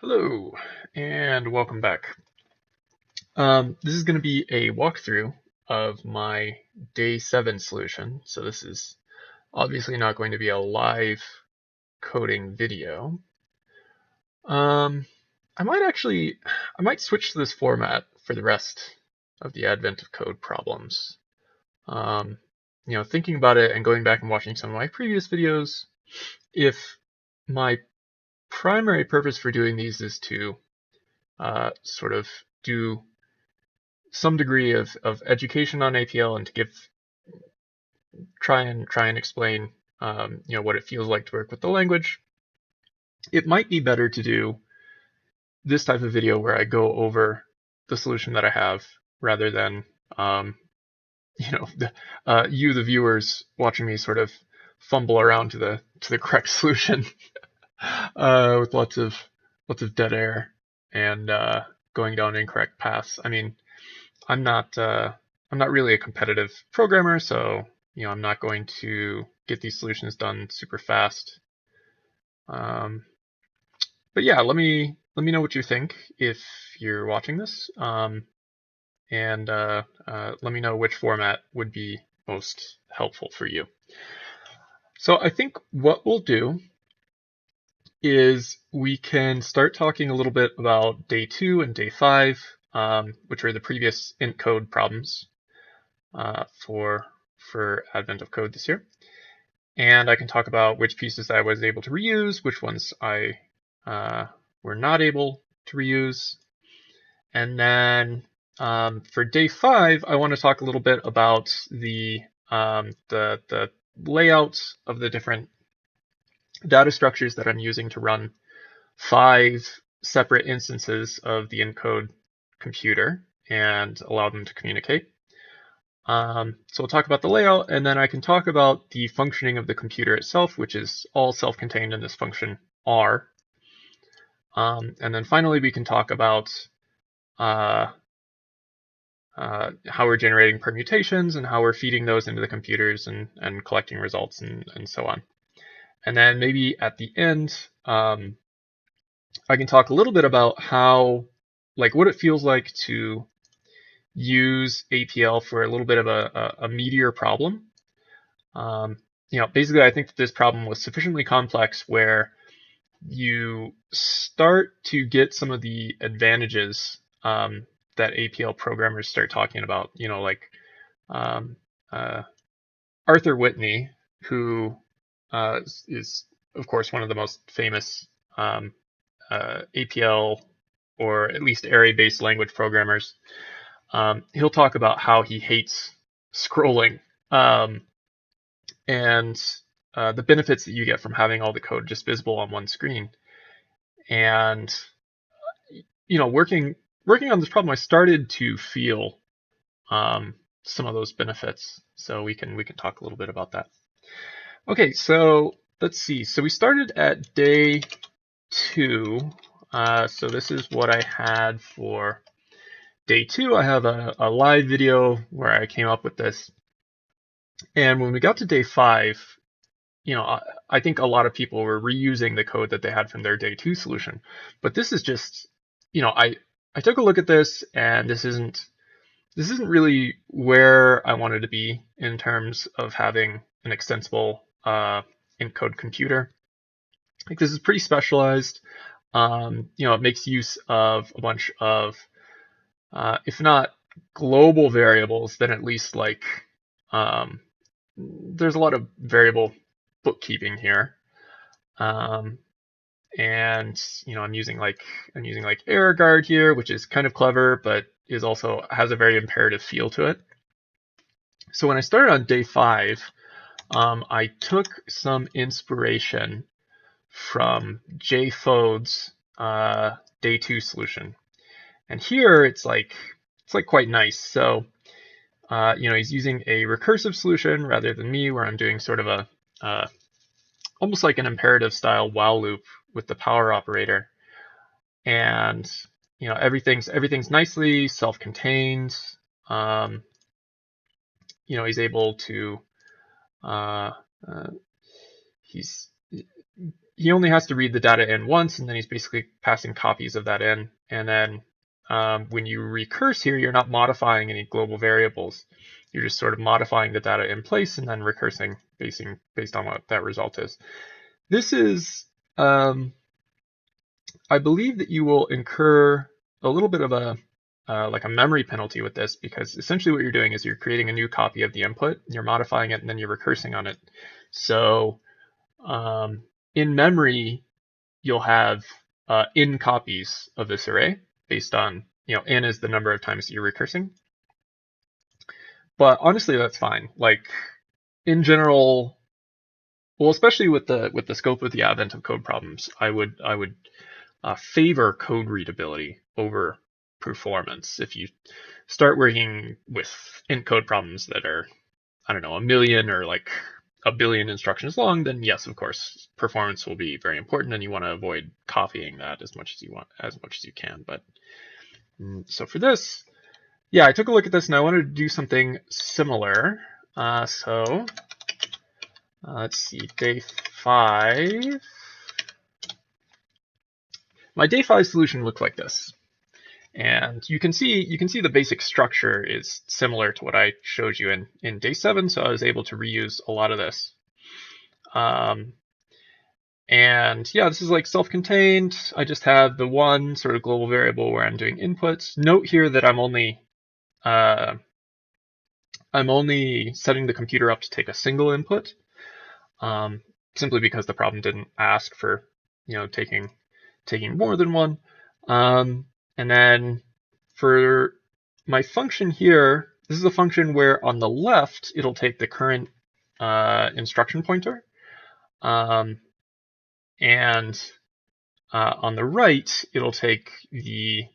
Hello, and welcome back. This is going to be a walkthrough of my day 7 solution. So this is obviously not going to be a live coding video. I might switch to this format for the rest of the advent of code problems. Thinking about it and going back and watching some of my previous videos, if my primary purpose for doing these is to sort of do some degree of education on APL and to try and explain what it feels like to work with the language, it might be better to do this type of video where I go over the solution that I have rather than the viewers watching me sort of fumble around to the correct solution with lots of dead air and going down incorrect paths. I mean, I'm not really a competitive programmer, so I'm not going to get these solutions done super fast. But yeah, let me know what you think if you're watching this, and let me know which format would be most helpful for you. So I think what we'll do is we can start talking a little bit about day 2 and day 5, which are the previous int code problems for Advent of Code this year. And I can talk about which pieces I was able to reuse, which ones I were not able to reuse. And then for day 5, I want to talk a little bit about the layout of the different data structures that I'm using to run 5 separate instances of the encode computer and allow them to communicate. So we'll talk about the layout, and then I can talk about the functioning of the computer itself, which is all self-contained in this function R. And then finally, we can talk about how we're generating permutations and how we're feeding those into the computers and collecting results and so on. And then maybe at the end, I can talk a little bit about what it feels like to use APL for a little bit of a meatier problem. Basically, I think that this problem was sufficiently complex where you start to get some of the advantages that APL programmers start talking about. Arthur Whitney, who is, of course, one of the most famous APL or at least array-based language programmers. He'll talk about how he hates scrolling and the benefits that you get from having all the code just visible on one screen. And working on this problem, I started to feel some of those benefits. So we can talk a little bit about that. Okay, so let's see. So we started at day 2. So this is what I had for day 2. I have a live video where I came up with this. And when we got to day 5, I think a lot of people were reusing the code that they had from their day 2 solution. But this is just, I took a look at this, and this isn't really where I wanted to be in terms of having an extensible encode computer. Like, this is pretty specialized. It makes use of a bunch of, if not global variables, then at least there's a lot of variable bookkeeping here. And I'm using error guard here, which is kind of clever, but is also has a very imperative feel to it. So when I started on day 5, I took some inspiration from Jay Fode's day 2 solution, and here it's quite nice. So he's using a recursive solution rather than me, where I'm doing sort of a almost like an imperative style while loop with the power operator. And everything's nicely self-contained. He's able to he's he only has to read the data in once, and then he's basically passing copies of that in. And then when you recurse here, you're not modifying any global variables. You're just sort of modifying the data in place and then recursing based on what that result is. This is, I believe that you will incur a little bit of a like a memory penalty with this, because essentially what you're doing is you're creating a new copy of the input, and you're modifying it, and then you're recursing on it. So in memory, you'll have in copies of this array based on, n is the number of times that you're recursing. But honestly, that's fine. Like in general, well, especially with the scope of the advent of code problems, I would favor code readability over performance. If you start working with int code problems that are, I don't know, 1 million or like 1 billion instructions long, then yes, of course, performance will be very important, and you want to avoid copying that as much as you can. But so for this, yeah, I took a look at this and I wanted to do something similar. So let's see, day 5. My day 5 solution looked like this. And you can see the basic structure is similar to what I showed you in day 7, so I was able to reuse a lot of this. And yeah, this is like self-contained. I just have the one sort of global variable where I'm doing inputs. Note here that I'm only setting the computer up to take a single input, simply because the problem didn't ask for taking more than one. And then for my function here, this is a function where on the left, it'll take the current instruction pointer. And on the right, it'll take the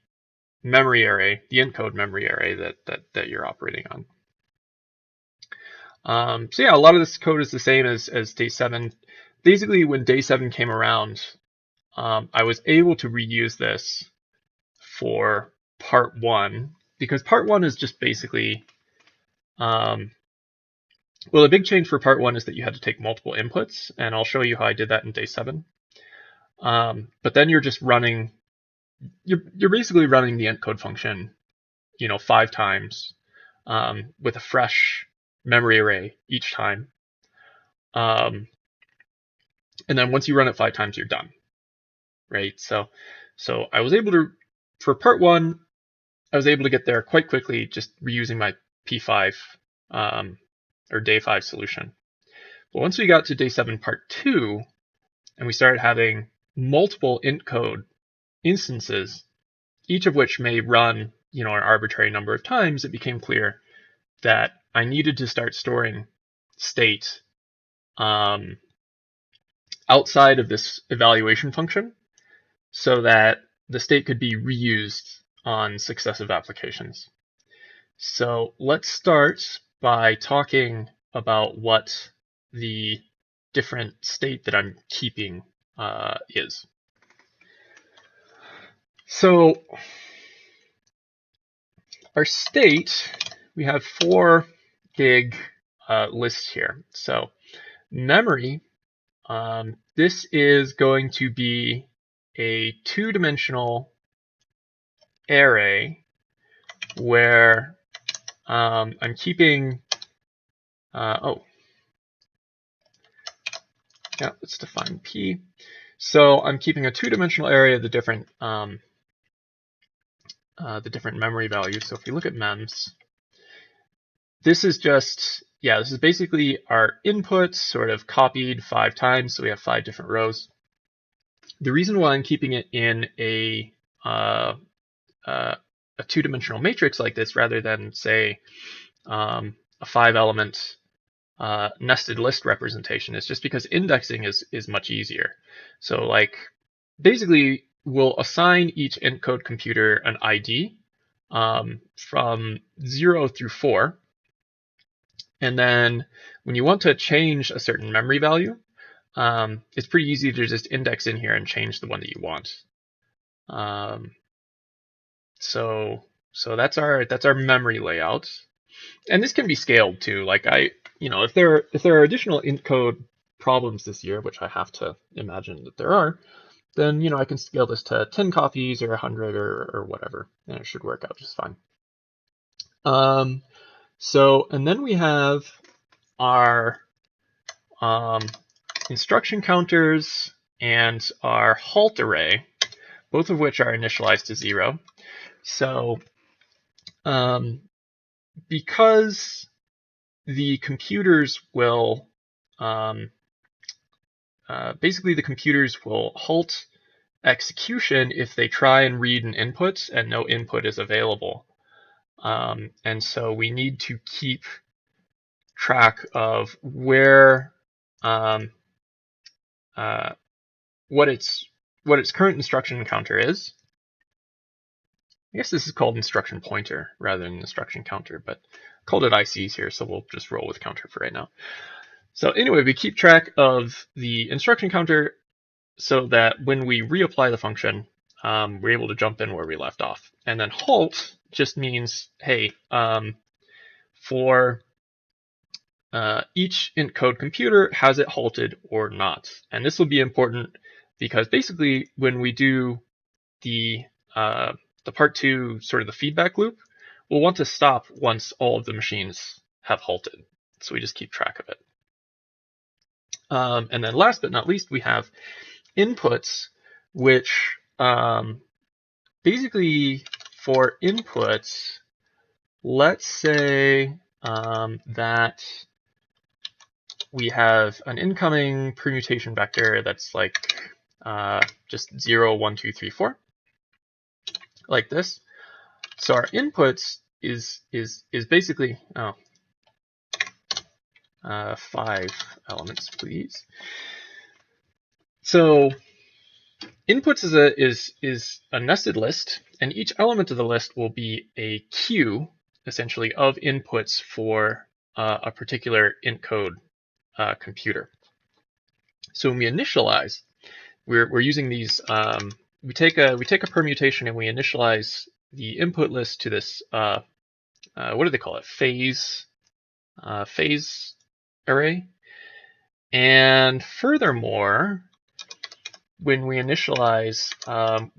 memory array, the encode memory array that you're operating on. So yeah, a lot of this code is the same as day 7. Basically, when day 7 came around, I was able to reuse this for part 1, because part 1 is just basically, well, the big change for part 1 is that you had to take multiple inputs, and I'll show you how I did that in day 7. But then you're just running, you're basically running the encode function, 5 times with a fresh memory array each time. And then once you run it 5 times, you're done, right? So I was able to, for part 1, I was able to get there quite quickly just reusing my P5 or day 5 solution. But once we got to day 7 part 2, and we started having multiple int code instances, each of which may run an arbitrary number of times, it became clear that I needed to start storing state outside of this evaluation function so that the state could be reused on successive applications. So let's start by talking about what the different state that I'm keeping is. So our state, we have 4 big lists here. So memory, this is going to be a 2-dimensional array where I'm keeping, let's define P. So I'm keeping a 2-dimensional array of the different memory values. So if you look at mems, this is just, this is basically our input sort of copied 5 times. So we have 5 different rows. The reason why I'm keeping it in a 2-dimensional matrix like this rather than, say, a 5-element nested list representation is just because indexing is much easier. So like basically we'll assign each encode computer an ID from 0 through 4. And then when you want to change a certain memory value, it's pretty easy to just index in here and change the one that you want. So that's our memory layout. And this can be scaled too. Like if there are additional encode problems this year, which I have to imagine that there are, then I can scale this to 10 copies or 100 or whatever, and it should work out just fine. And then we have our instruction counters and our halt array, both of which are initialized to 0. So because the computers will basically the computers will halt execution if they try and read an input and no input is available. And so we need to keep track of where what its current instruction counter is. I guess this is called instruction pointer rather than instruction counter, but I called it ICs here, so we'll just roll with counter for right now. So anyway, we keep track of the instruction counter so that when we reapply the function, we're able to jump in where we left off. And then halt just means, hey, for each int code computer, has it halted or not? And this will be important because basically when we do the part 2, sort of the feedback loop, we'll want to stop once all of the machines have halted. So we just keep track of it. And then last but not least, we have inputs, which basically for inputs, let's say that we have an incoming permutation vector that's like just 0, 1, 2, 3, 4, like this. So our inputs is basically 5 elements, please. So inputs is a nested list, and each element of the list will be a queue, essentially, of inputs for a particular int code computer. So when we initialize, we're using these. We take a permutation and we initialize the input list to this. What do they call it? Phase array. And furthermore, when we initialize,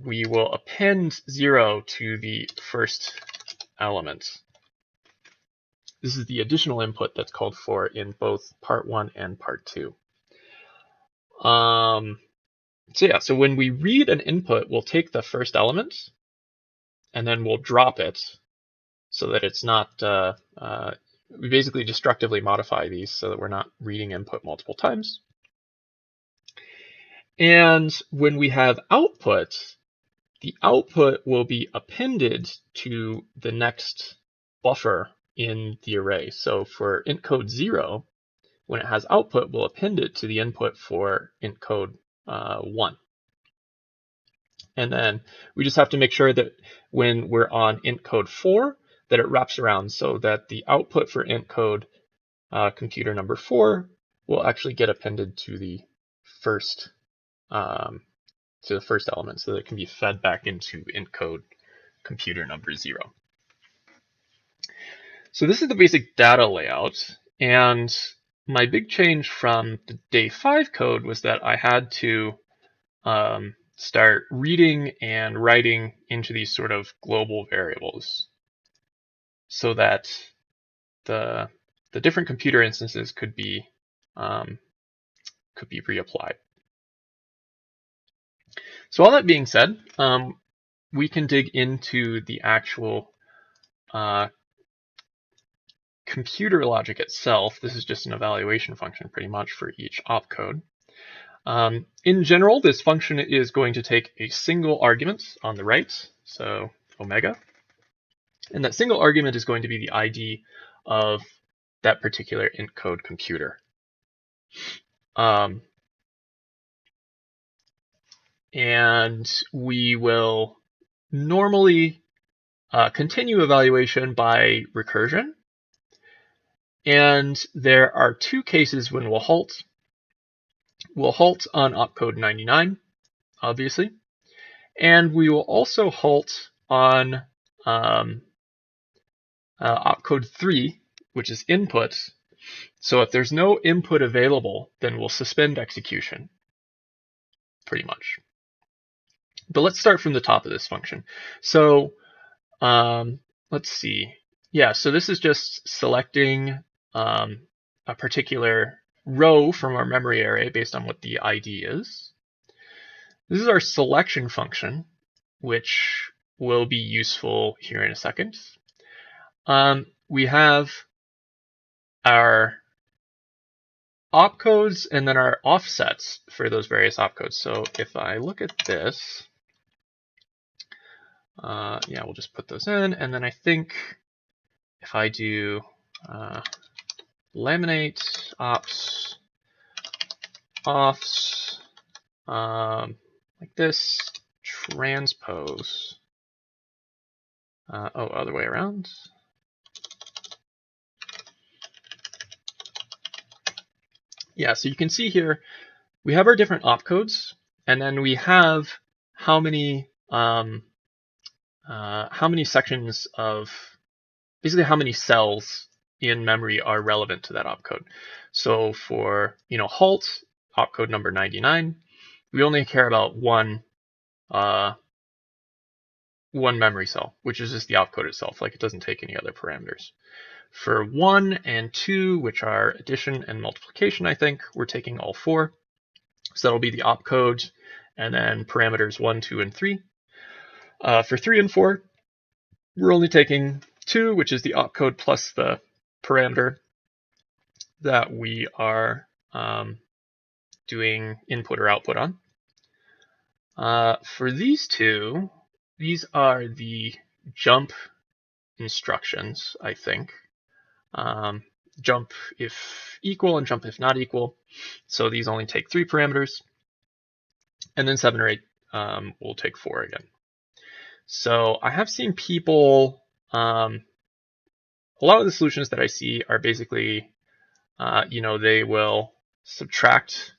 we will append 0 to the first element. This is the additional input that's called for in both part 1 and part 2. So when we read an input, we'll take the first element and then we'll drop it so that it's not, we basically destructively modify these so that we're not reading input multiple times. And when we have output, the output will be appended to the next buffer in the array. So for int code 0, when it has output, we'll append it to the input for int code 1. And then we just have to make sure that when we're on int code 4, that it wraps around so that the output for int code computer number 4 will actually get appended to the first element, so that it can be fed back into int code computer number 0. So this is the basic data layout, and my big change from the day 5 code was that I had to start reading and writing into these sort of global variables so that the different computer instances could be reapplied. So all that being said, we can dig into the actual computer logic itself. This is just an evaluation function pretty much for each opcode. In general, this function is going to take a single argument on the right, so omega, and that single argument is going to be the ID of that particular int code computer. And we will normally continue evaluation by recursion. And there are 2 cases when we'll halt. We'll halt on opcode 99, obviously. And we will also halt on opcode 3, which is input, So if there's no input available, then we'll suspend execution, pretty much. But let's start from the top of this function. So let's see. Yeah, so this is just selecting a particular row from our memory array based on what the ID is. This is our selection function, which will be useful here in a second. We have our opcodes and then our offsets for those various opcodes. So if I look at this, yeah, we'll just put those in. And then I think if I do laminate ops offs like this, transpose, other way around. Yeah, so you can see here, we have our different opcodes, and then we have how many sections of, basically how many cells in memory are relevant to that opcode. So for halt, opcode number 99, we only care about one memory cell, which is just the opcode itself, like it doesn't take any other parameters. For 1 and 2, which are addition and multiplication, I think, we're taking all 4. So that'll be the opcode, and then parameters 1, 2, and 3. For 3 and 4, we're only taking 2, which is the opcode plus the parameter that we are doing input or output on. For these two, these are the jump instructions, I think. Jump if equal and jump if not equal. So these only take 3 parameters. And then 7 or 8 will take 4 again. So I have seen people, a lot of the solutions that I see are basically, they will subtract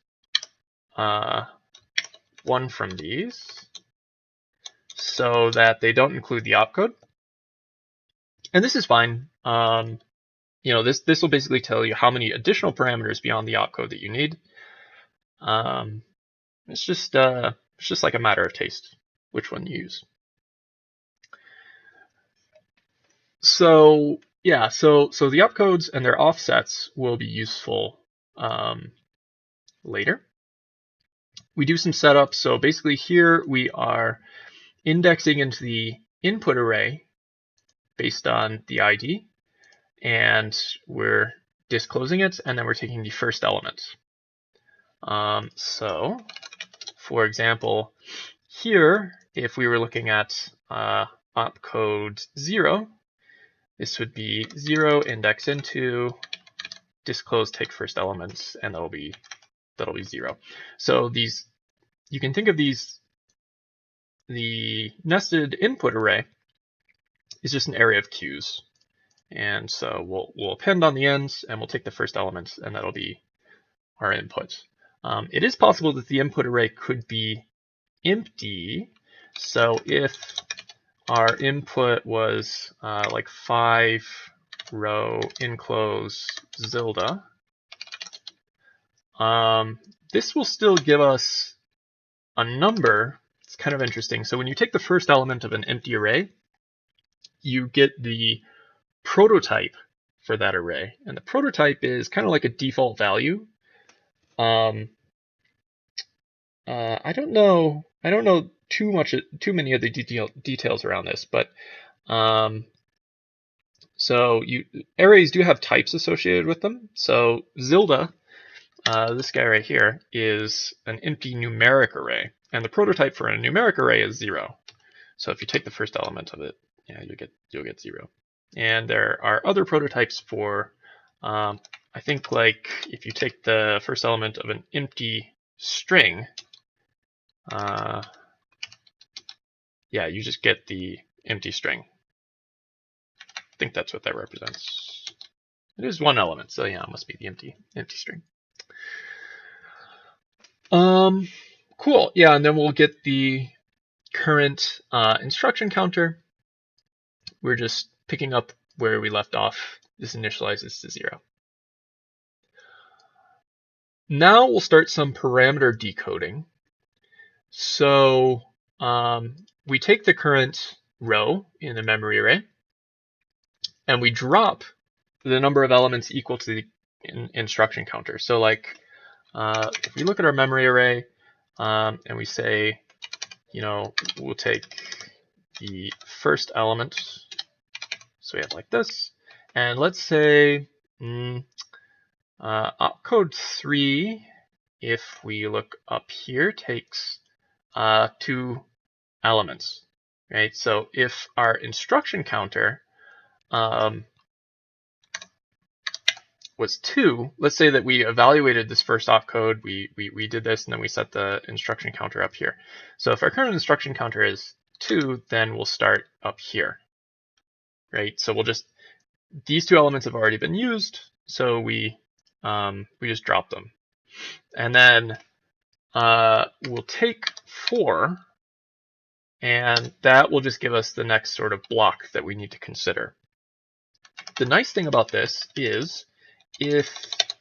1 from these so that they don't include the opcode. And this is fine. This will basically tell you how many additional parameters beyond the opcode that you need. It's just like a matter of taste, which one you use. So yeah, so the opcodes and their offsets will be useful later. We do some setup. So basically here we are indexing into the input array based on the ID, and we're disclosing it, and then we're taking the first element. So for example, here, if we were looking at opcode 0, this would be 0 index into disclose take first elements, and that'll be 0. So these, you can think of these, the nested input array is just an array of queues. And so we'll append on the ends, and we'll take the first element, and that'll be our input. It is possible that the input array could be empty. So if our input was like 5 row enclose Zilda, this will still give us a number. It's kind of interesting. So when you take the first element of an empty array, you get the prototype for that array, and the prototype is kind of like a default value. I don't know too many of the details around this, but so arrays do have types associated with them. So Zilda, this guy right here, is an empty numeric array, and the prototype for a numeric array is 0. So if you take the first element of it, yeah, you'll get 0. And there are other prototypes for, I think, like if you take the first element of an empty string, yeah, you just get the empty string. I think that's what that represents. It is 1 element, so yeah, it must be the empty string. Cool. Yeah, and then we'll get the current instruction counter. We're just picking up where we left off. This initializes to 0. Now we'll start some parameter decoding. So we take the current row in the memory array, and we drop the number of elements equal to the instruction counter. So like if we look at our memory array and we say, we'll take the first element, so we have like this, and let's say opcode 3, if we look up here, takes 2 elements, right? So if our instruction counter was 2, let's say that we evaluated this first opcode, we did this, and then we set the instruction counter up here. So if our current instruction counter is 2, then we'll start up here, right? So we'll just, these 2 elements have already been used, so we just drop them. And then we'll take 4, and that will just give us the next sort of block that we need to consider. The nice thing about this is if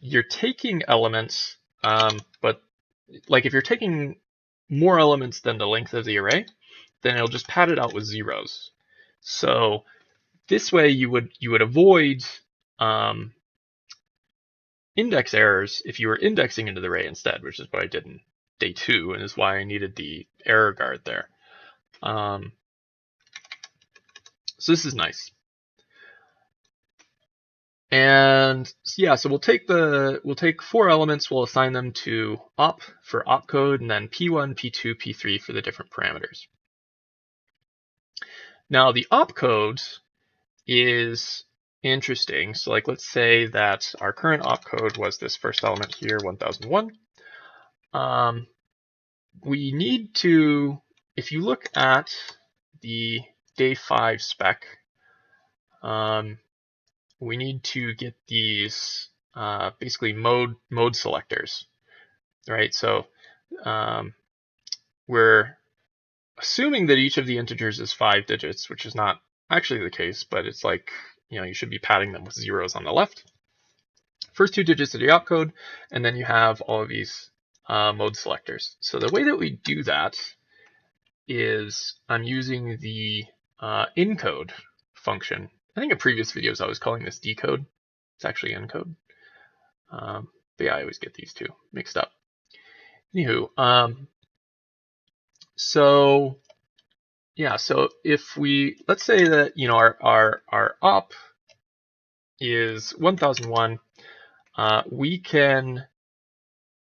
you're taking elements, but like if you're taking more elements than the length of the array, then it'll just pad it out with zeros. So this way you would avoid index errors if you were indexing into the array instead, which is what I did in day 2, and is why I needed the error guard there. So this is nice. And yeah, so we'll take 4 elements, we'll assign them to op for opcode, and then p1, p2, p3 for the different parameters. Now the opcode is interesting. So like, let's say that our current opcode was this first element here, 1001. We need to, if you look at the day 5 spec, we need to get these basically mode selectors, right? So we're assuming that each of the integers is 5 digits, which is not actually the case, but it's like, you should be padding them with zeros on the left. First 2 digits of the opcode, and then you have all of these mode selectors. So the way that we do that is I'm using the encode function. I think in previous videos I was calling this decode. It's actually encode. But yeah, I always get these 2 mixed up. Anywho, so yeah, so if we, let's say that our op is 1001, we can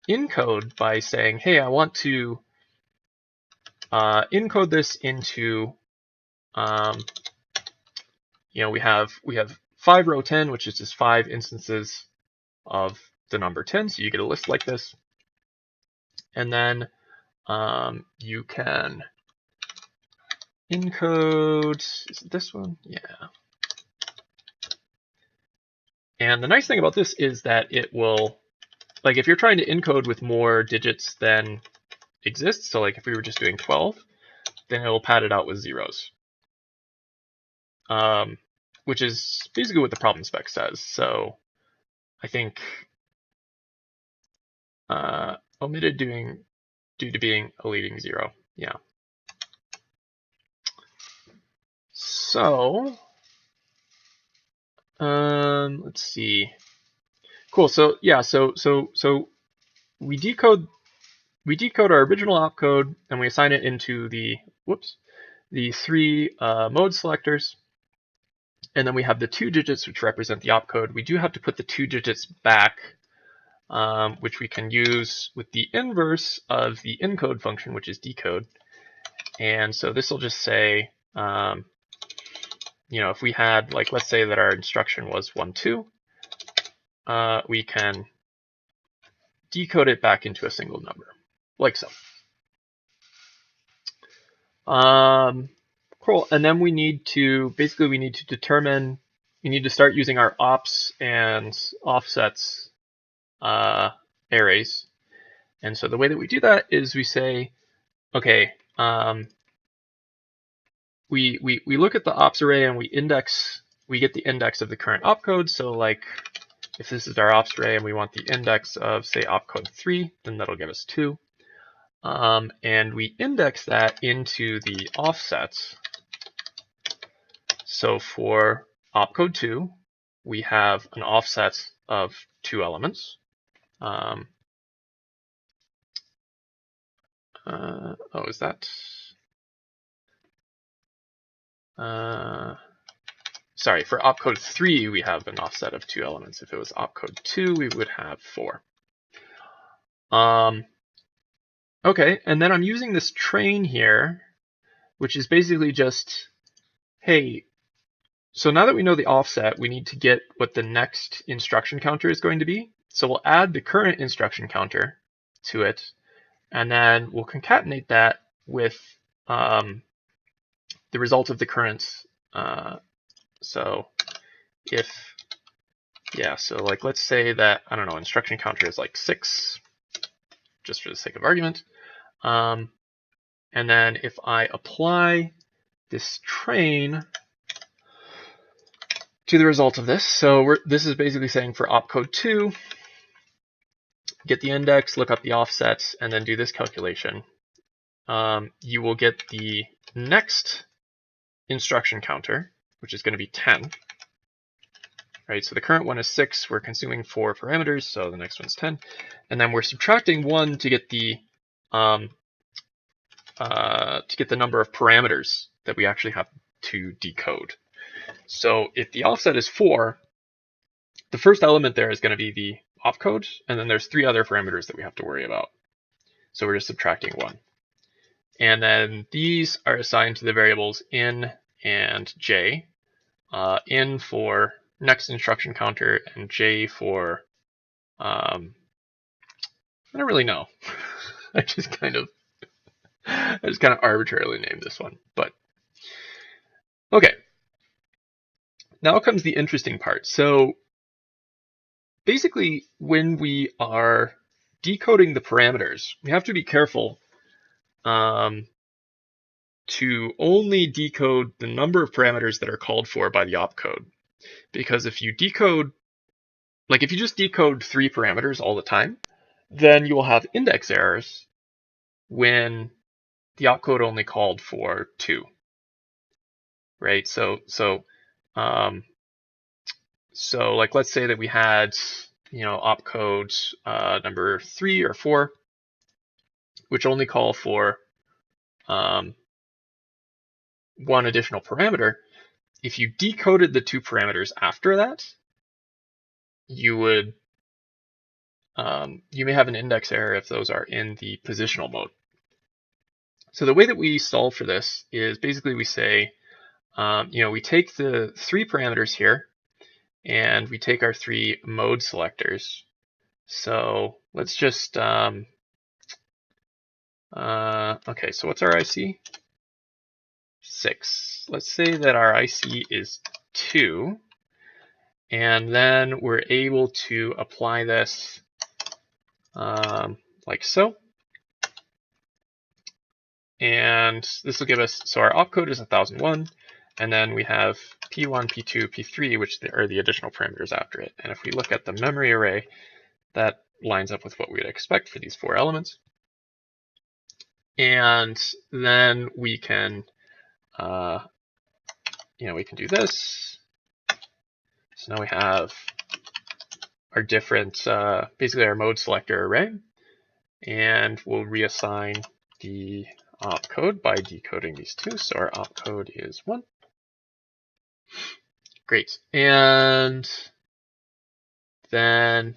encode by saying, hey, I want to encode this into we have 5 row 10, which is just 5 instances of the number 10, so you get a list like this. And then you can encode, is it this one? Yeah. And the nice thing about this is that it will, like if you're trying to encode with more digits than exists, so like if we were just doing 12, then it will pad it out with zeros. Which is basically what the problem spec says. So I think omitted due to being a leading 0. Yeah. So let's see. Cool. So yeah. So we decode our original opcode and we assign it into the 3 mode selectors. And then we have the 2 digits which represent the opcode. We do have to put the 2 digits back, which we can use with the inverse of the encode function, which is decode. And so this will just say, if we had, like, let's say that our instruction was 1, 2, we can decode it back into a single number, like so. Cool. And then we need to determine, we need to start using our ops and offsets arrays. And so the way that we do that is we say, okay, we look at the ops array and we get the index of the current opcode. So like If this is our ops array and we want the index of, say, opcode 3, then that'll give us 2. And we index that into the offsets. So for opcode 2, we have an offset of 2 elements. Is that? Sorry, for opcode 3, we have an offset of 2 elements. If it was opcode 2, we would have 4. Okay, and then I'm using this train here, which is basically just, hey, so now that we know the offset, we need to get what the next instruction counter is going to be. So we'll add the current instruction counter to it, and then we'll concatenate that with the result of the current. So like let's say that, I don't know, instruction counter is like 6, just for the sake of argument. And then if I apply this train to the result of this, so this is basically saying for opcode 2, get the index, look up the offsets, and then do this calculation. You will get the next instruction counter, which is going to be 10. Right, so the current one is 6. We're consuming 4 parameters, so the next one's 10. And then we're subtracting 1 to get the number of parameters that we actually have to decode. So if the offset is 4, the first element there is going to be the opcode, and then there's 3 other parameters that we have to worry about. So we're just subtracting 1. And then these are assigned to the variables in and j. In for next instruction counter, and j for I don't really know. I just kind of arbitrarily named this one, but okay. Now comes the interesting part. So basically, when we are decoding the parameters, we have to be careful to only decode the number of parameters that are called for by the opcode. Because if you decode, like if you just decode 3 parameters all the time, then you will have index errors when the opcode only called for 2. Right? So like let's say that we had, opcode number 3 or 4, which only call for 1 additional parameter. If you decoded the 2 parameters after that, you would you may have an index error if those are in the positional mode. So the way that we solve for this is basically we say, we take the 3 parameters here, and we take our 3 mode selectors. So let's just, okay, so what's our IC? 6. Let's say that our IC is 2, and then we're able to apply this like so. And this will give us, so our opcode is 1001, and then we have P1, P2, P3, which are the additional parameters after it. And if we look at the memory array, that lines up with what we would expect for these 4 elements. And then we can, we can do this. So now we have our different, basically our mode selector array, and we'll reassign the opcode by decoding these 2. So our opcode is 1. Great. And then,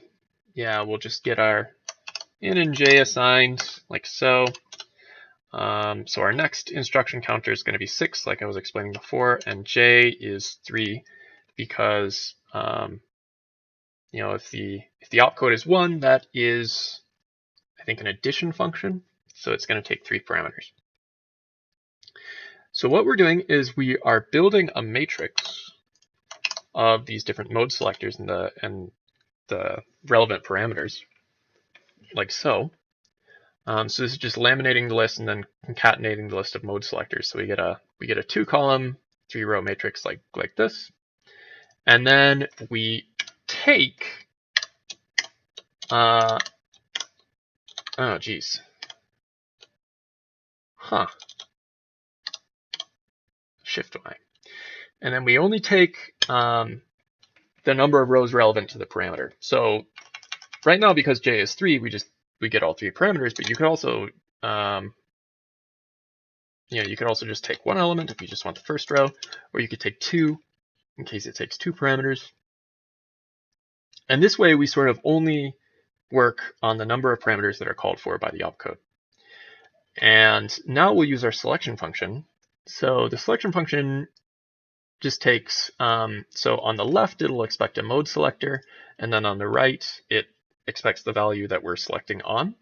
we'll just get our in and j assigned like so. So our next instruction counter is going to be 6, like I was explaining before, and j is 3 because if the opcode is 1, that is, I think, an addition function. So it's going to take 3 parameters. So what we're doing is we are building a matrix of these different mode selectors and the relevant parameters, like so. So this is just laminating the list and then concatenating the list of mode selectors. So we get a 2-column, 3-row matrix like this, and then we take oh geez. Huh. Shift Y. And then we only take the number of rows relevant to the parameter. So right now, because J is 3, we get all 3 parameters, but you could also you could also just take one element if you just want the first row, or you could take 2 in case it takes 2 parameters. And this way we sort of only work on the number of parameters that are called for by the opcode. And now we'll use our selection function. So the selection function just takes, so on the left it'll expect a mode selector, and then on the right it expects the value that we're selecting on.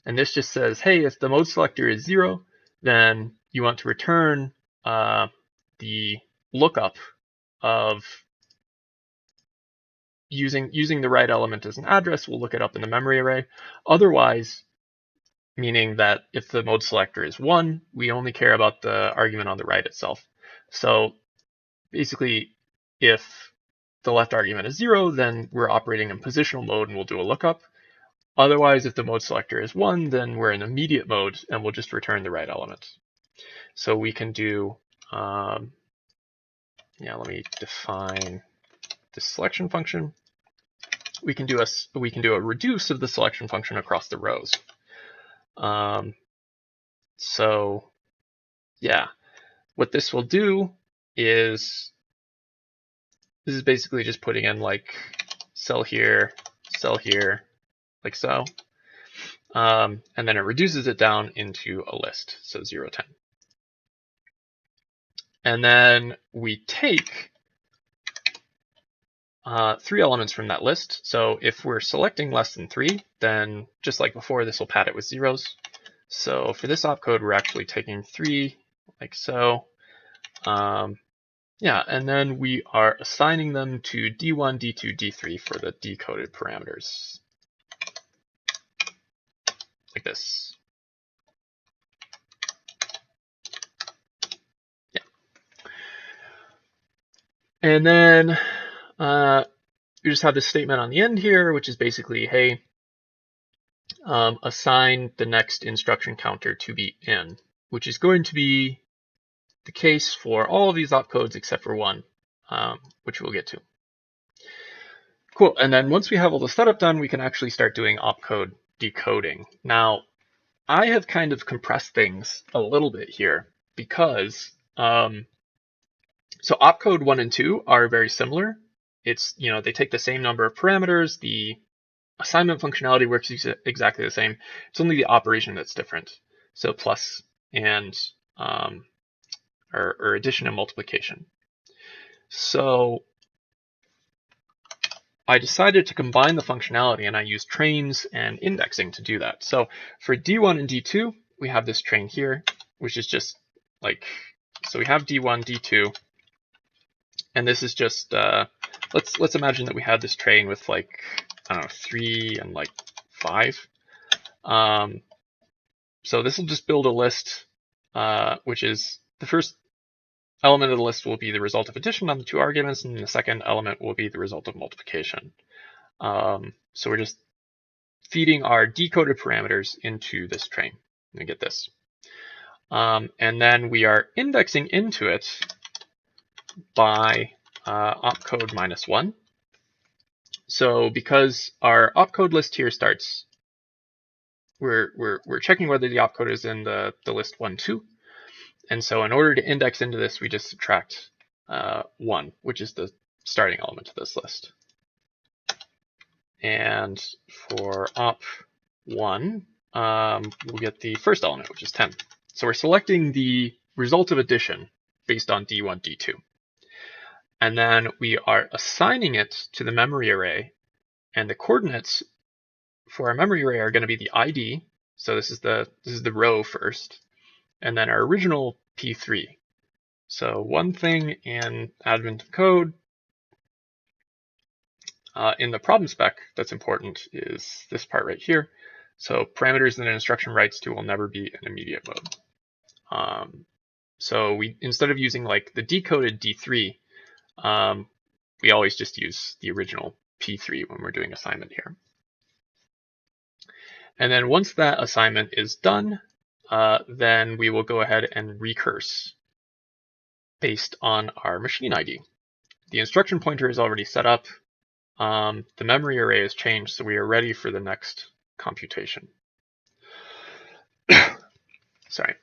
And this just says, hey, if the mode selector is 0, then you want to return the lookup of using the right element as an address. We'll look it up in the memory array. Otherwise, meaning that if the mode selector is 1, we only care about the argument on the right itself. So basically, if the left argument is 0, then we're operating in positional mode and we'll do a lookup. Otherwise, if the mode selector is 1, then we're in immediate mode and we'll just return the right element. So we can do, let me define the selection function. We can do a reduce of the selection function across the rows. So yeah, what this will do is, this is basically just putting in like cell here, like so. And then it reduces it down into a list, so 0, 10. And then we take 3 elements from that list. So if we're selecting less than 3, then just like before, this will pad it with zeros. So for this opcode, we're actually taking 3, like so. And then we are assigning them to D1, D2, D3 for the decoded parameters, like this. Yeah. And then you just have this statement on the end here, which is basically, hey, assign the next instruction counter to be in, which is going to be the case for all of these opcodes except for one, which we'll get to. Cool. And then once we have all the setup done, we can actually start doing opcode decoding. Now, I have kind of compressed things a little bit here because so opcode 1 and 2 are very similar. It's, they take the same number of parameters. The assignment functionality works exactly the same. It's only the operation that's different. So plus and or addition and multiplication. So I decided to combine the functionality, and I used trains and indexing to do that. So for D1 and D2, we have this train here, which is just like, so we have D1, D2, and this is just, let's imagine that we had this train with like, I don't know, 3 and like 5. So this will just build a list, which is the first element of the list will be the result of addition on the 2 arguments, and the second element will be the result of multiplication. So we're just feeding our decoded parameters into this train. And get this. And then we are indexing into it by opcode -1. So because our opcode list here starts, we're checking whether the opcode is in the list 1, 2. And so in order to index into this, we just subtract 1, which is the starting element of this list. And for op1, we'll get the first element, which is 10. So we're selecting the result of addition based on D1, D2. And then we are assigning it to the memory array. And the coordinates for our memory array are going to be the ID. So this is the row first. And then our original P3. So one thing in Advent code in the problem spec that's important is this part right here. So parameters that an instruction writes to will never be in immediate mode. So we, instead of using like the decoded D3, we always just use the original P3 when we're doing assignment here. And then once that assignment is done, then we will go ahead and recurse based on our machine ID. The instruction pointer is already set up. The memory array is changed, so we are ready for the next computation. Sorry.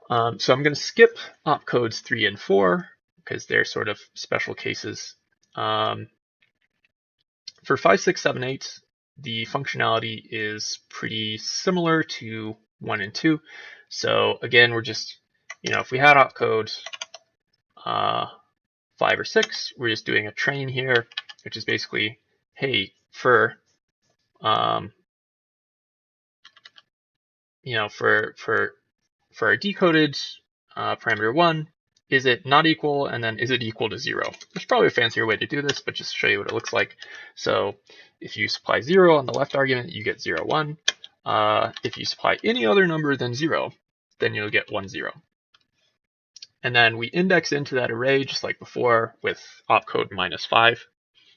So I'm going to skip opcodes 3 and 4 because they're sort of special cases. For 5, 6, 7, 8, the functionality is pretty similar to 1 and 2. So again, we're just, if we had opcode 5 or 6, we're just doing a train here, which is basically, hey, for for our decoded parameter 1, is it not equal, and then is it equal to 0? There's probably a fancier way to do this, but just to show you what it looks like. So if you supply 0 on the left argument, you get 0, 1. If you supply any other number than 0, then you'll get 1, 0. And then we index into that array just like before with opcode -5.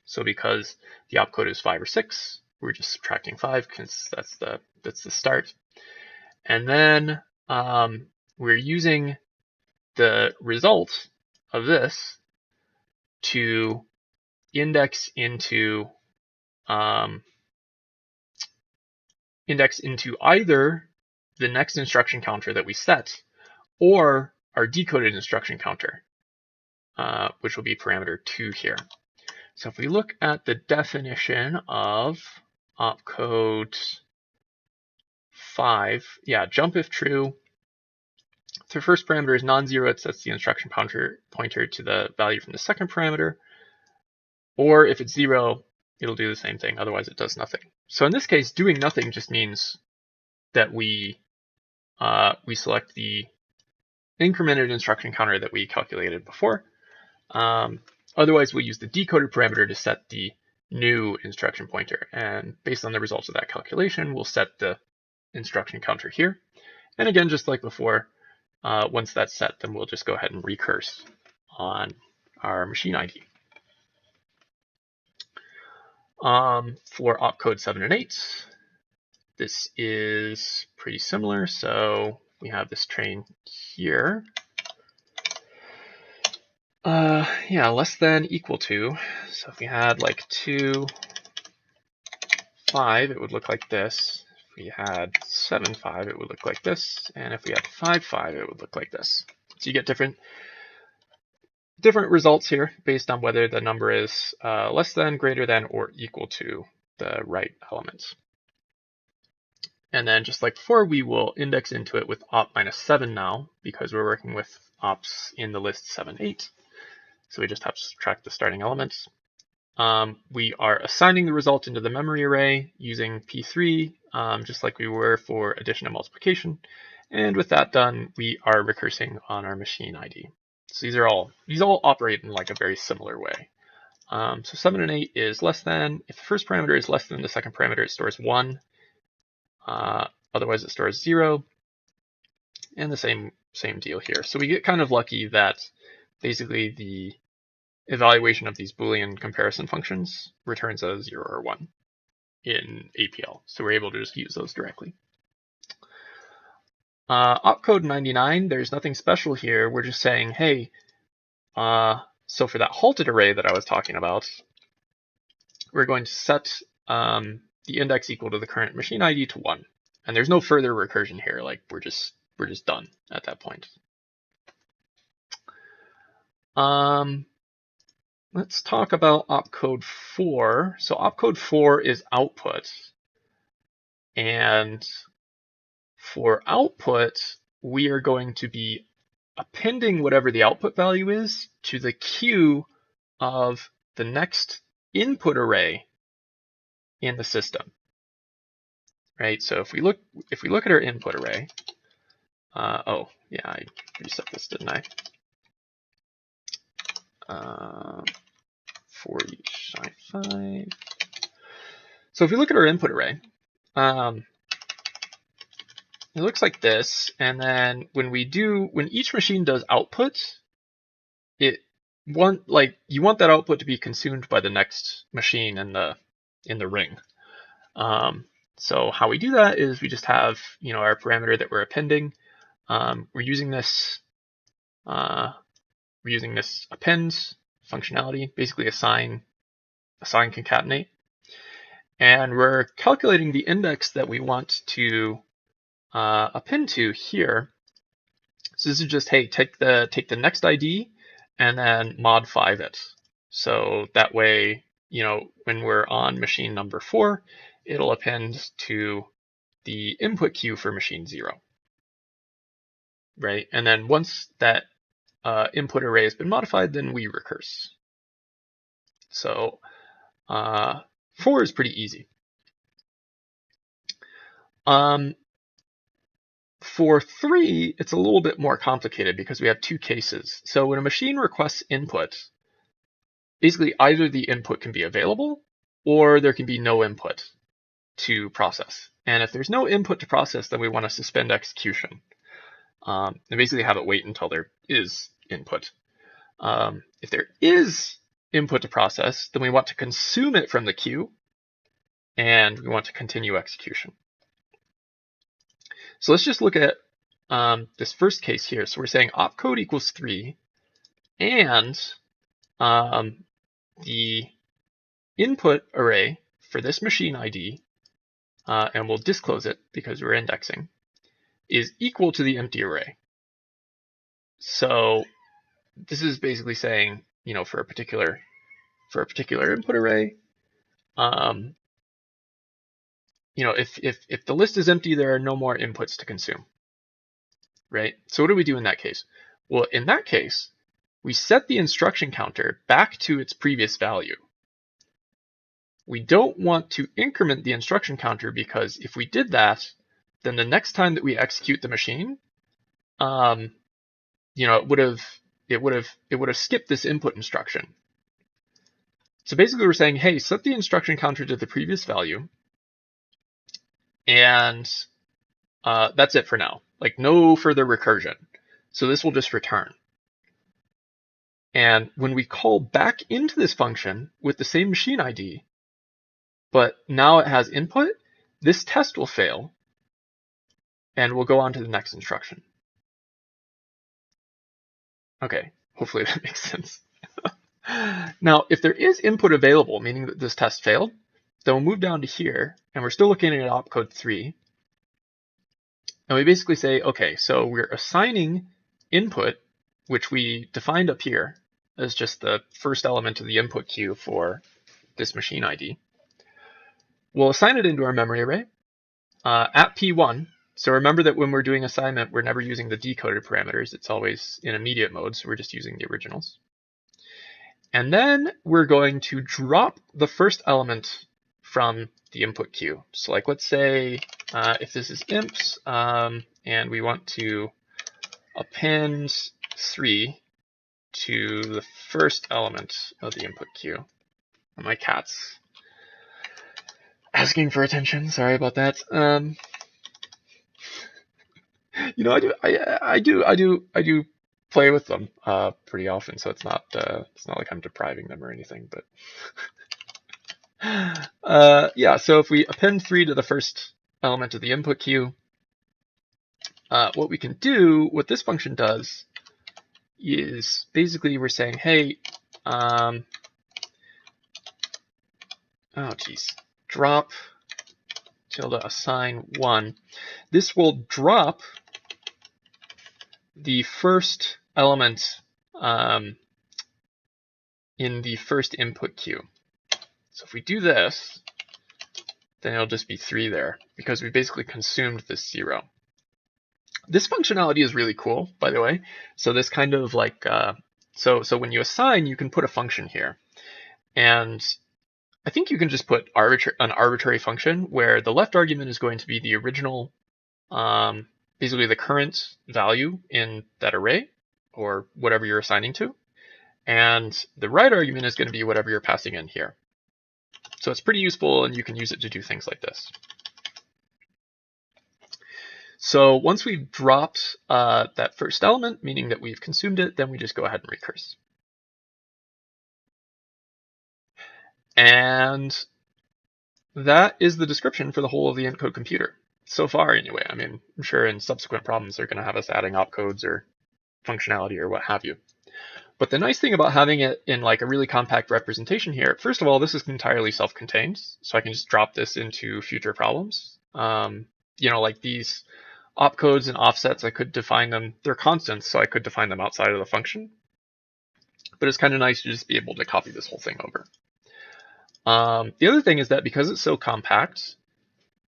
So because the opcode is 5 or 6, we're just subtracting 5 because that's the start. And then we're using the result of this to index into either the next instruction counter that we set or our decoded instruction counter, which will be parameter 2 here. So if we look at the definition of opcode 5, jump if true. If the first parameter is non-zero, it sets the instruction pointer to the value from the second parameter. Or if it's 0, it'll do the same thing. Otherwise, it does nothing. So in this case, doing nothing just means that we select the incremented instruction counter that we calculated before. Otherwise, we'll use the decoded parameter to set the new instruction pointer. And based on the results of that calculation, we'll set the instruction counter here. And again, just like before, once that's set, then we'll just go ahead and recurse on our machine ID. For opcode 7 and 8, this is pretty similar. So we have this train here. Less than equal to. So if we had like 2, 5, it would look like this. If we had 7, 5, it would look like this. And if we had 5, 5, it would look like this. So you get different results here based on whether the number is less than, greater than, or equal to the right element. And then just like before, we will index into it with op -7 now, because we're working with ops in the list 7, 8. So we just have to subtract the starting elements. We are assigning the result into the memory array using P3, just like we were for addition and multiplication. And with that done, we are recursing on our machine ID. So these all operate in like a very similar way. So 7 and 8 is less than. If the first parameter is less than the second parameter, it stores 1. Otherwise, it stores 0. And the same deal here. So we get kind of lucky that basically the evaluation of these Boolean comparison functions returns a 0 or 1 in APL. So we're able to just use those directly. Opcode 99, there's nothing special here. We're just saying, hey, so for that halted array that I was talking about, we're going to set the index equal to the current machine ID to 1. And there's no further recursion here. Like we're just done at that point. Let's talk about opcode 4. So opcode 4 is output. And for output, we are going to be appending whatever the output value is to the queue of the next input array in the system. Right? So if we look at our input array, I reset this, didn't I? For each side 5. So if we look at our input array, it looks like this. And then when each machine does output, you want that output to be consumed by the next machine in the ring. So how we do that is we just have, our parameter that we're appending. We're using this append functionality, basically assign concatenate, and we're calculating the index that we want to append to here. So this is just, hey, take the next ID and then mod 5 it. So that way, when we're on machine number 4, it'll append to the input queue for machine 0, right? And then once that input array has been modified, then we recurse. So 4 is pretty easy. For 3, it's a little bit more complicated because we have 2 cases. So when a machine requests input, basically either the input can be available or there can be no input to process. And if there's no input to process, then we want to suspend execution and basically have it wait until there is input. If there is input to process, then we want to consume it from the queue and we want to continue execution. So let's just look at this first case here. So we're saying opcode equals 3 and the input array for this machine ID, and we'll disclose it because we're indexing, is equal to the empty array. So this is basically saying, for a particular input array, if the list is empty, there are no more inputs to consume, right? So what do we do in that case? Well, in that case, we set the instruction counter back to its previous value. We don't want to increment the instruction counter because if we did that, then the next time that we execute the machine, it would have skipped this input instruction. So basically, we're saying, hey, set the instruction counter to the previous value, and that's it for now. Like no further recursion. So this will just return. And when we call back into this function with the same machine ID, but now it has input, this test will fail, and we'll go on to the next instruction. Okay, hopefully that makes sense. Now, if there is input available, meaning that this test failed, then we'll move down to here, and we're still looking at opcode 3. And we basically say, okay, so we're assigning input, which we defined up here as just the first element of the input queue for this machine ID. We'll assign it into our memory array at P1. So remember that when we're doing assignment, we're never using the decoded parameters. It's always in immediate mode, so we're just using the originals. And then we're going to drop the first element from the input queue. So like, let's say if this is imps and we want to append 3 to the first element of the input queue. My cat's asking for attention. Sorry about that. I do play with them pretty often, so it's not like I'm depriving them or anything. But yeah, so if we append 3 to the first element of the input queue, what we can do, what this function does, is basically we're saying, hey, drop tilde assign 1. This will drop the first element in the first input queue. So if we do this, then it'll just be 3 there because we basically consumed this 0. This functionality is really cool, by the way. So this kind of like, so when you assign, you can put a function here. And I think you can just put an arbitrary function where the left argument is going to be the original, basically the current value in that array or whatever you're assigning to. And the right argument is going to be whatever you're passing in here. So it's pretty useful and you can use it to do things like this. So once we've dropped that first element, meaning that we've consumed it, then we just go ahead and recurse. And that is the description for the whole of the int-code computer. So far, anyway. I mean, I'm sure in subsequent problems they're going to have us adding opcodes or functionality or what have you. But the nice thing about having it in like a really compact representation here, first of all, this is entirely self-contained, so I can just drop this into future problems. Like these opcodes and offsets, I could define them, they're constants, so I could define them outside of the function. But it's kind of nice to just be able to copy this whole thing over. The other thing is that because it's so compact,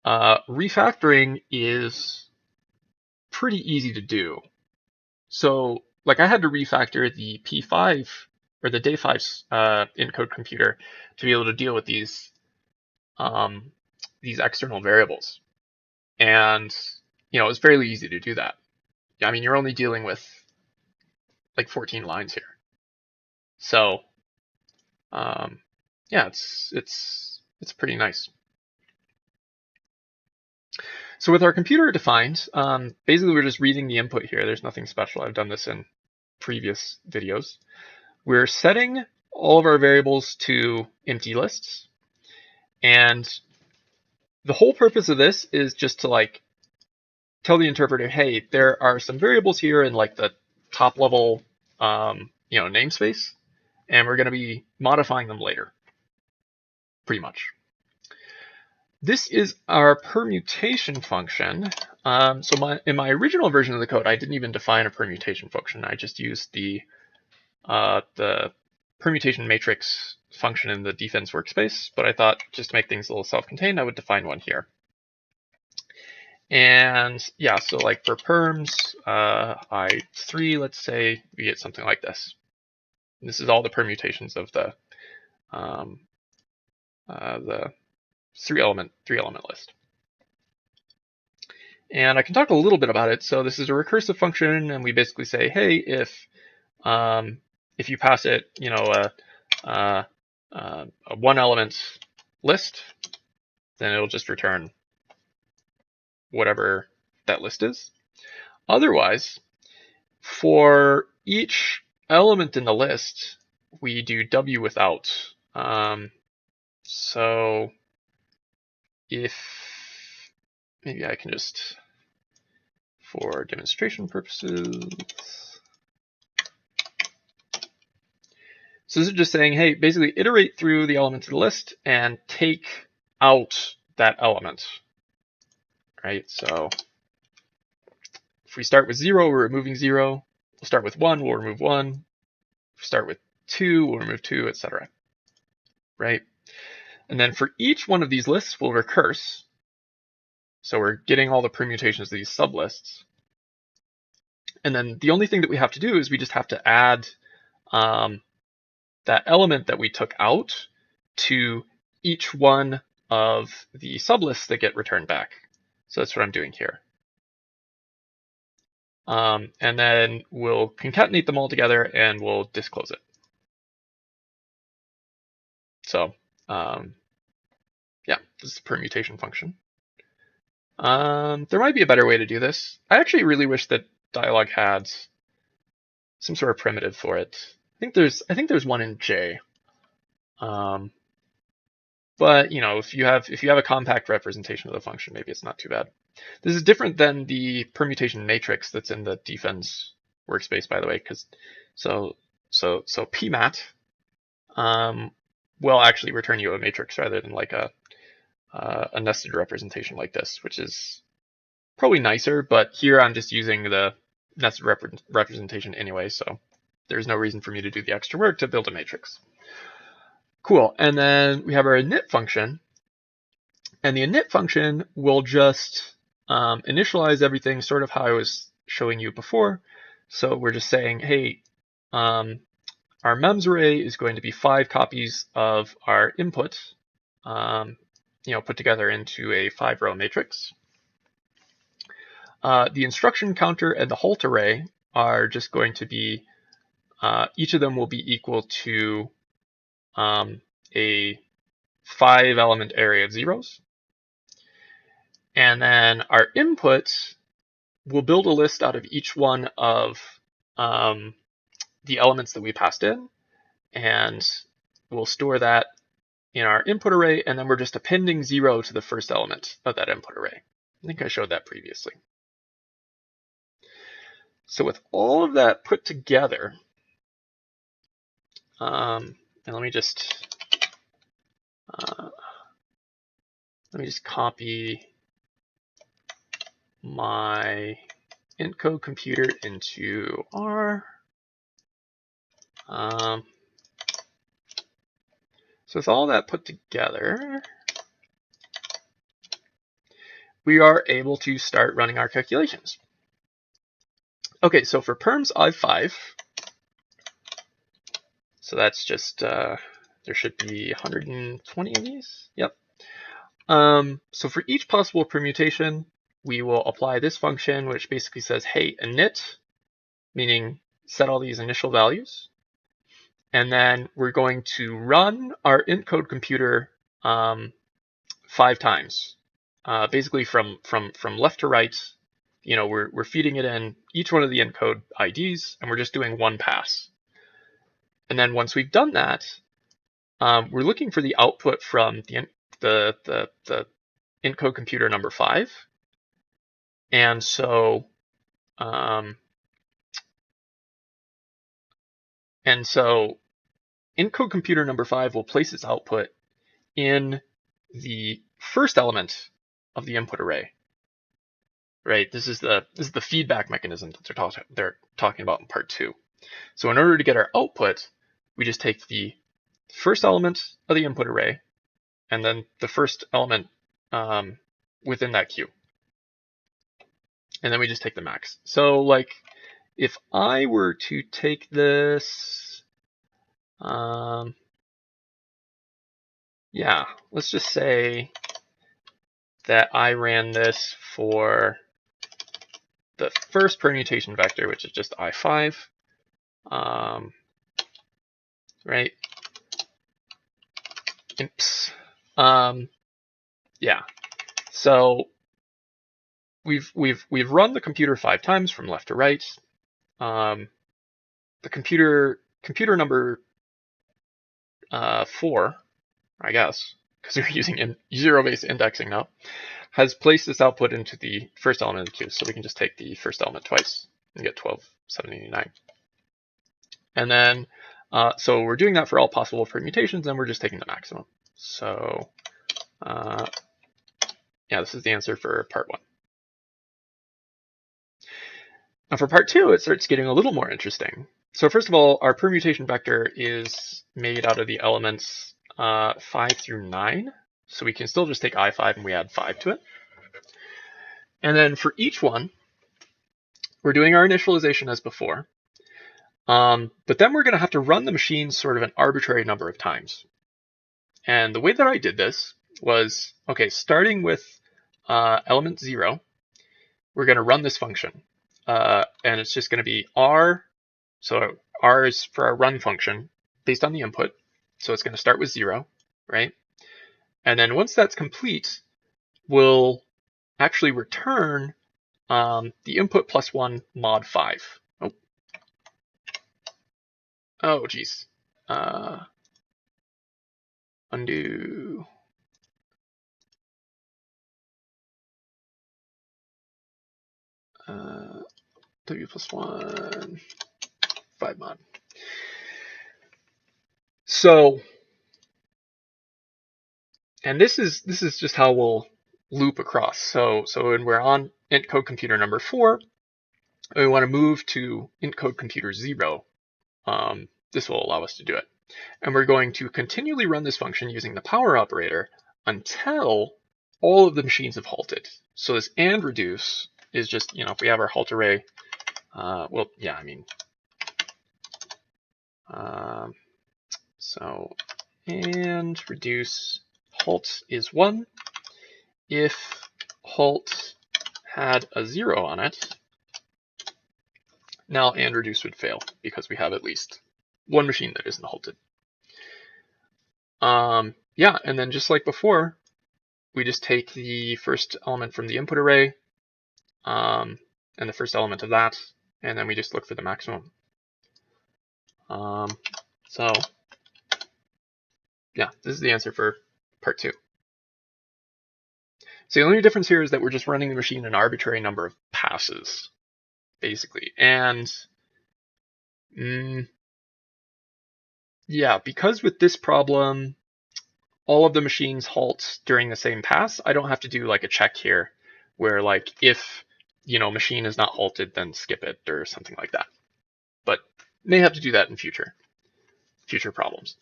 refactoring is pretty easy to do. So like I had to refactor the P5 or the day 5 int-code computer to be able to deal with these external variables. And it's fairly easy to do that. I mean, you're only dealing with like 14 lines here. So yeah, it's pretty nice. So with our computer defined, basically we're just reading the input here. There's nothing special. I've done this in previous videos. We're setting all of our variables to empty lists. And the whole purpose of this is just to like tell the interpreter, hey, there are some variables here in like the top level namespace, and we're going to be modifying them later, pretty much. This is our permutation function. In my original version of the code, I didn't even define a permutation function. I just used the permutation matrix function in the defense workspace, but I thought just to make things a little self-contained, I would define one here. And yeah, so like for perms, I3, let's say we get something like this. And this is all the permutations of the three element list. And I can talk a little bit about it. So this is a recursive function, and we basically say, hey, if you pass it, a one element list, then it'll just return whatever that list is. Otherwise, for each element in the list, we do w without. So if maybe I can just, for demonstration purposes, so this is just saying, hey, basically iterate through the elements of the list and take out that element, right? So if we start with 0, we're removing 0. We'll start with 1, we'll remove 1. If we start with 2, we'll remove 2, etc. Right? And then for each one of these lists, we'll recurse. So we're getting all the permutations of these sublists. And then the only thing that we have to do is we just have to add that element that we took out to each one of the sublists that get returned back. So that's what I'm doing here. And then we'll concatenate them all together and we'll disclose it. So yeah, this is the permutation function. There might be a better way to do this. I actually really wish that Dyalog had some sort of primitive for it. I think there's one in J. But if you have a compact representation of the function, maybe it's not too bad. This is different than the permutation matrix that's in the defense workspace, by the way, because so pmat will actually return you a matrix rather than like a nested representation like this, which is probably nicer. But here I'm just using the nested representation anyway, so there's no reason for me to do the extra work to build a matrix. Cool, and then we have our init function, and the init function will just initialize everything sort of how I was showing you before. So we're just saying, hey, our mems array is going to be 5 copies of our input, put together into a 5-row matrix. The instruction counter and the halt array are just going to be, each of them will be equal to a 5-element array of zeros. And then our input will build a list out of each one of the elements that we passed in, and we'll store that in our input array, and then we're just appending 0 to the first element of that input array. I think I showed that previously. So with all of that put together, and let me just copy my encode computer into R. So with all that put together, we are able to start running our calculations. Okay, so for perms I5, so that's just, there should be 120 of these. Yep. So for each possible permutation, we will apply this function, which basically says, hey, init, meaning set all these initial values. And then we're going to run our encode computer 5 times. Basically from left to right, we're feeding it in each one of the encode IDs, and we're just doing one pass. And then once we've done that, we're looking for the output from the encode computer number 5. And so encode computer number 5 will place its output in the first element of the input array. Right? This is the feedback mechanism that they're talking about in part 2. So in order to get our output, we just take the first element of the input array and then the first element within that queue. And then we just take the max. So like if I were to take this, yeah, let's just say that I ran this for the first permutation vector, which is just I5, right? Imps. Yeah. So we've run the computer 5 times from left to right. The computer number 4, I guess, because we're using zero-based indexing now, has placed this output into the first element of the queue. So we can just take the first element twice and get 12,789. And then, so we're doing that for all possible permutations, and we're just taking the maximum. So yeah, this is the answer for part 1. Now for part 2, it starts getting a little more interesting. So first of all, our permutation vector is made out of the elements 5 through 9. So we can still just take I5 and we add 5 to it. And then for each one, we're doing our initialization as before. But then we're going to have to run the machine sort of an arbitrary number of times. And the way that I did this was, okay, starting with element 0, we're going to run this function. And it's just going to be R. So R is for our run function based on the input. So it's going to start with 0, right? And then once that's complete, we'll actually return the input plus 1 mod 5. Oh, geez. Undo. W plus 1, 5 mod. So, and this is just how we'll loop across. So when we're on encode computer number 4, and we want to move to encode computer 0, this will allow us to do it. And we're going to continually run this function using the power operator until all of the machines have halted. So this and reduce is just, if we have our halt array, well, yeah, I mean, so and reduce halt is 1. If halt had a 0 on it, now and reduce would fail because we have at least one machine that isn't halted. Yeah, and then just like before, we just take the first element from the input array and the first element of that, and then we just look for the maximum. So yeah, this is the answer for part 2. So the only difference here is that we're just running the machine an arbitrary number of passes, basically. And yeah, because with this problem, all of the machines halt during the same pass, I don't have to do like a check here where like if, machine is not halted, then skip it or something like that. But may have to do that in future problems.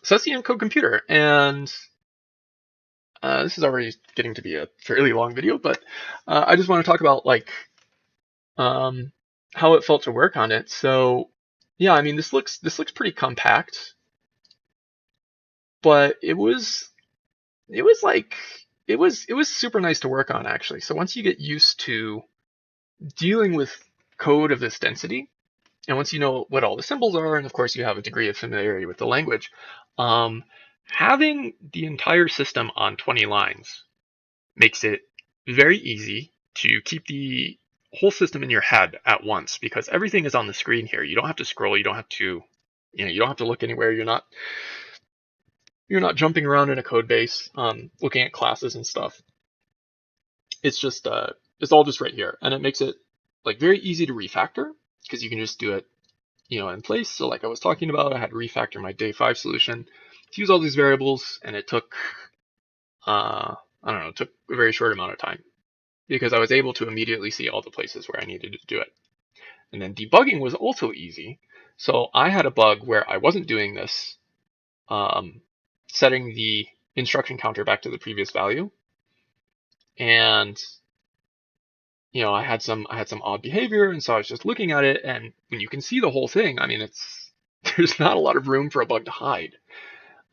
So that's the encode computer. And this is already getting to be a fairly long video, but I just want to talk about like how it felt to work on it. So yeah, I mean, this looks pretty compact, but it was super nice to work on, actually. So once you get used to dealing with code of this density, and once you know what all the symbols are, and of course you have a degree of familiarity with the language, having the entire system on 20 lines makes it very easy to keep the whole system in your head at once, because everything is on the screen here. You don't have to scroll. You don't have to, you don't have to look anywhere. You're not jumping around in a code base, looking at classes and stuff. It's just, it's all just right here. And it makes it like very easy to refactor, because you can just do it, in place. So like I was talking about, I had to refactor my day 5 solution to use all these variables, and it took, I don't know, it took a very short amount of time, because I was able to immediately see all the places where I needed to do it. And then debugging was also easy. So I had a bug where I wasn't doing this, setting the instruction counter back to the previous value. And, I had some odd behavior. And so I was just looking at it. And when you can see the whole thing, I mean, there's not a lot of room for a bug to hide.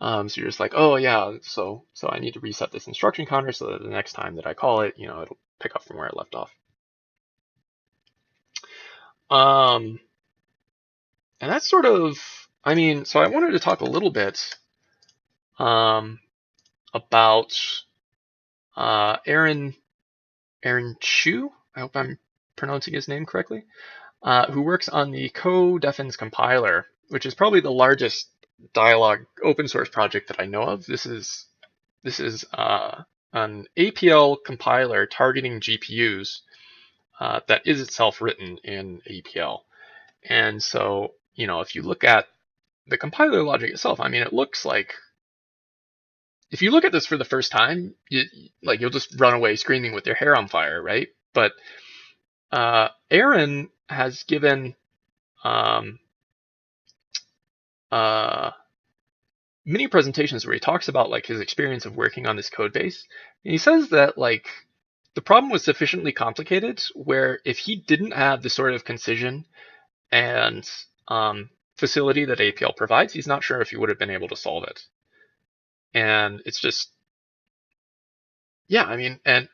So you're just like, oh yeah, so I need to reset this instruction counter so that the next time that I call it, it'll pick up from where I left off. And that's sort of, I mean, so I wanted to talk a little bit about Aaron Chu, I hope I'm pronouncing his name correctly, who works on the co-defins compiler, which is probably the largest Dyalog open source project that I know of. This is an APL compiler targeting GPUs that is itself written in APL. And so, if you look at the compiler logic itself, I mean, it looks like, if you look at this for the first time, you'll just run away screaming with your hair on fire, right? But Aaron has given many presentations where he talks about like his experience of working on this code base. And he says that like the problem was sufficiently complicated where if he didn't have the sort of concision and facility that APL provides, he's not sure if he would have been able to solve it. And it's just, yeah, I mean, and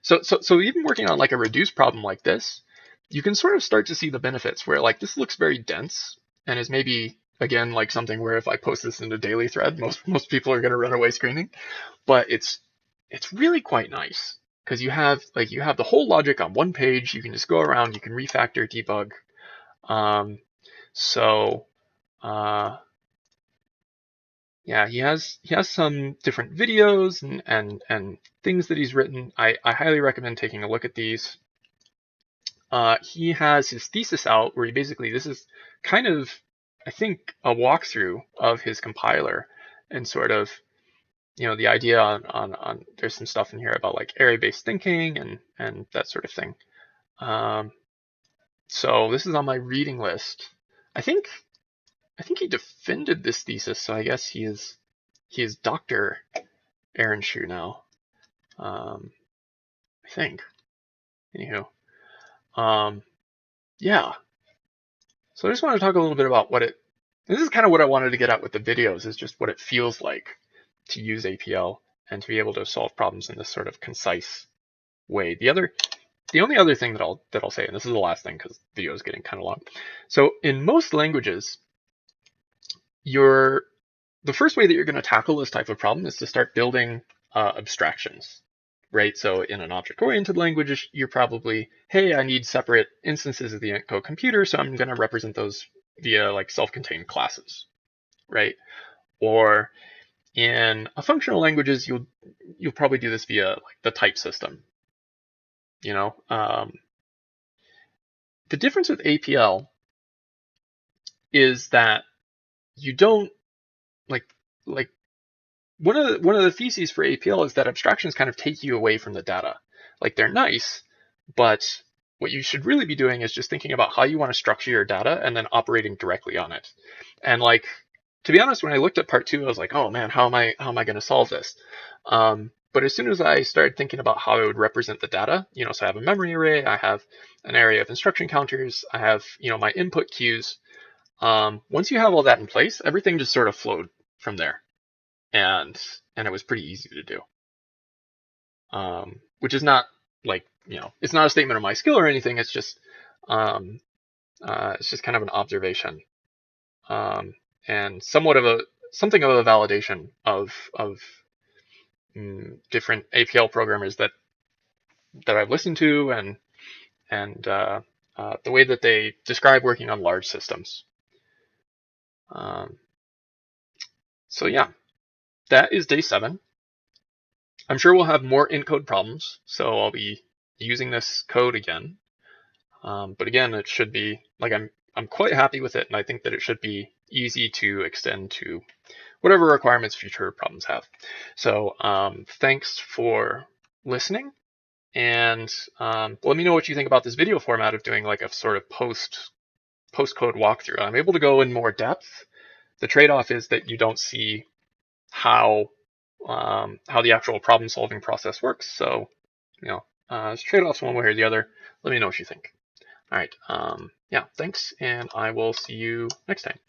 so even working on like a reduced problem like this, you can sort of start to see the benefits where like this looks very dense and is maybe, again, like something where if I post this in a daily thread, most people are going to run away screaming. But it's really quite nice because you have the whole logic on one page. You can just go around, you can refactor, debug. Yeah, he has some different videos and things that he's written. I highly recommend taking a look at these. He has his thesis out where this is kind of, I think, a walkthrough of his compiler and sort of, the idea on there's some stuff in here about like array-based thinking and that sort of thing. So this is on my reading list. I think he defended this thesis, so I guess he is Dr. Aaron Chu now. I think. Anywho. Yeah. So I just want to talk a little bit about this is kind of what I wanted to get at with the videos, is just what it feels like to use APL and to be able to solve problems in this sort of concise way. The only other thing that I'll say, and this is the last thing because the video is getting kind of long. So in most languages, the first way that you're going to tackle this type of problem is to start building abstractions, right? So in an object-oriented language, you're probably, hey, I need separate instances of the encode computer, so I'm going to represent those via like self-contained classes. right? Or in functional languages, you'll probably do this via like the type system. The difference with APL is that you don't like one of the theses for APL is that abstractions kind of take you away from the data. Like they're nice, but what you should really be doing is just thinking about how you want to structure your data and then operating directly on it. And like, to be honest, when I looked at part 2, I was like, oh man, how am I going to solve this? But as soon as I started thinking about how I would represent the data, so I have a memory array, I have an array of instruction counters, I have, my input queues. Once you have all that in place, everything just sort of flowed from there. And it was pretty easy to do. Which is not like, it's not a statement of my skill or anything. It's just kind of an observation, and somewhat of something of a validation of different APL programmers that I've listened to, and the way that they describe working on large systems. So yeah, that is day 7. I'm sure we'll have more in-code problems, so I'll be using this code again. But again, it should be like I'm quite happy with it, and I think that it should be easy to extend to whatever requirements future problems have. So thanks for listening, and let me know what you think about this video format of doing like a sort of post-code walkthrough. I'm able to go in more depth. The trade-off is that you don't see how the actual problem-solving process works. So, there's trade-offs one way or the other. Let me know what you think. All right. Yeah, thanks, and I will see you next time.